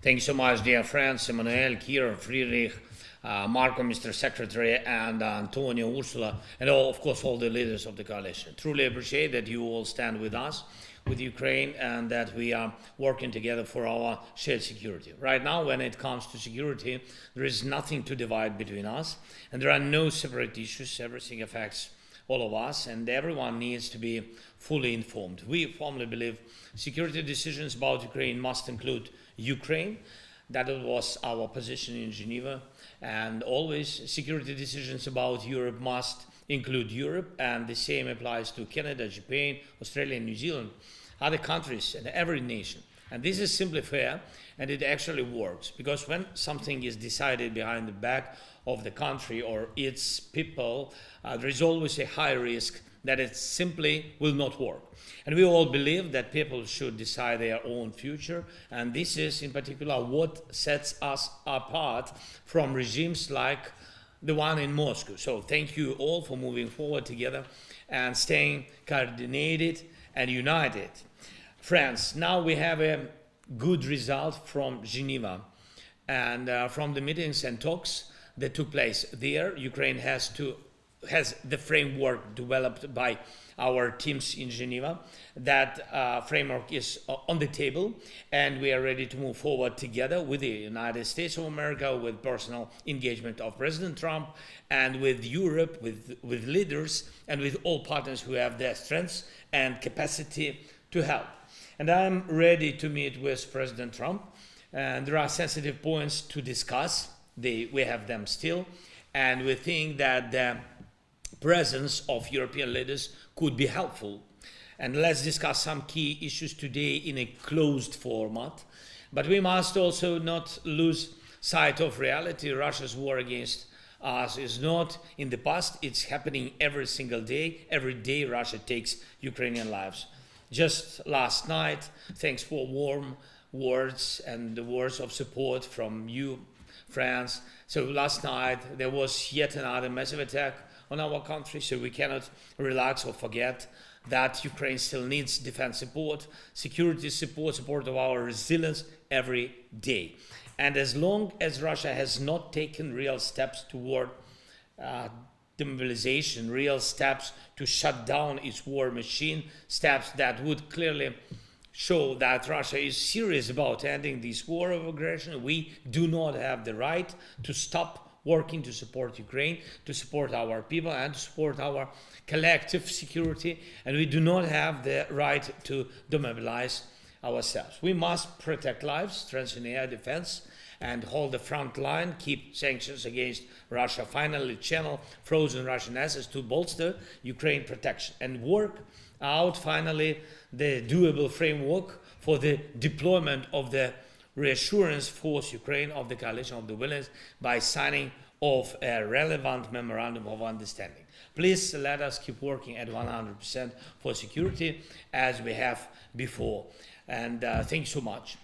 Thank you so much, dear friends, Emmanuel, Kira, Friedrich, Marco, Mr. Secretary, and Antonio, Ursula, and of course, all the leaders of the coalition. Truly appreciate that you all stand with us, with Ukraine, and that we are working together for our shared security. Right now, when it comes to security, there is nothing to divide between us, and there are no separate issues. Everything affects all of us, and everyone needs to be fully informed. We firmly believe security decisions about Ukraine must include Ukraine. That was our position in Geneva, and always security decisions about Europe must include Europe, and the same applies to Canada, Japan, Australia, New Zealand, other countries, and every nation. And this is simply fair, and it actually works, because when something is decided behind the back of the country or its people, there is always a high risk that it simply will not work. And we all believe that people should decide their own future, and this is in particular what sets us apart from regimes like the one in Moscow. So thank you all for moving forward together and staying coordinated and united. Friends, now we have a good result from Geneva, and from the meetings and talks that took place there, Ukraine has the framework developed by our teams in Geneva. That framework is on the table, and we are ready to move forward together with the United States of America, with personal engagement of President Trump, and with Europe, with leaders, and with all partners who have their strengths and capacity to help. And I'm ready to meet with President Trump, and there are sensitive points to discuss. We have them still, and we think that the presence of European leaders could be helpful. And let's discuss some key issues today in a closed format. But we must also not lose sight of reality. Russia's war against us is not in the past. It's happening every single day. Every day Russia takes Ukrainian lives. Just last night, thanks for warm words and the words of support from you, friends. So last night there was yet another massive attack on our country, so we cannot relax or forget that Ukraine still needs defense support, security support, support of our resilience every day. And as long as Russia has not taken real steps toward demobilization, real steps to shut down its war machine, steps that would clearly show that Russia is serious about ending this war of aggression, we do not have the right to stop working to support Ukraine, to support our people, and to support our collective security, and we do not have the right to demobilize ourselves. We must protect lives, strengthen air defense, and hold the front line, keep sanctions against Russia, finally channel frozen Russian assets to bolster Ukraine protection, and work out finally the doable framework for the deployment of the reassurance force Ukraine of the coalition of the willing by signing of a relevant memorandum of understanding. Please let us keep working at 100% for security as we have before. And thank you so much.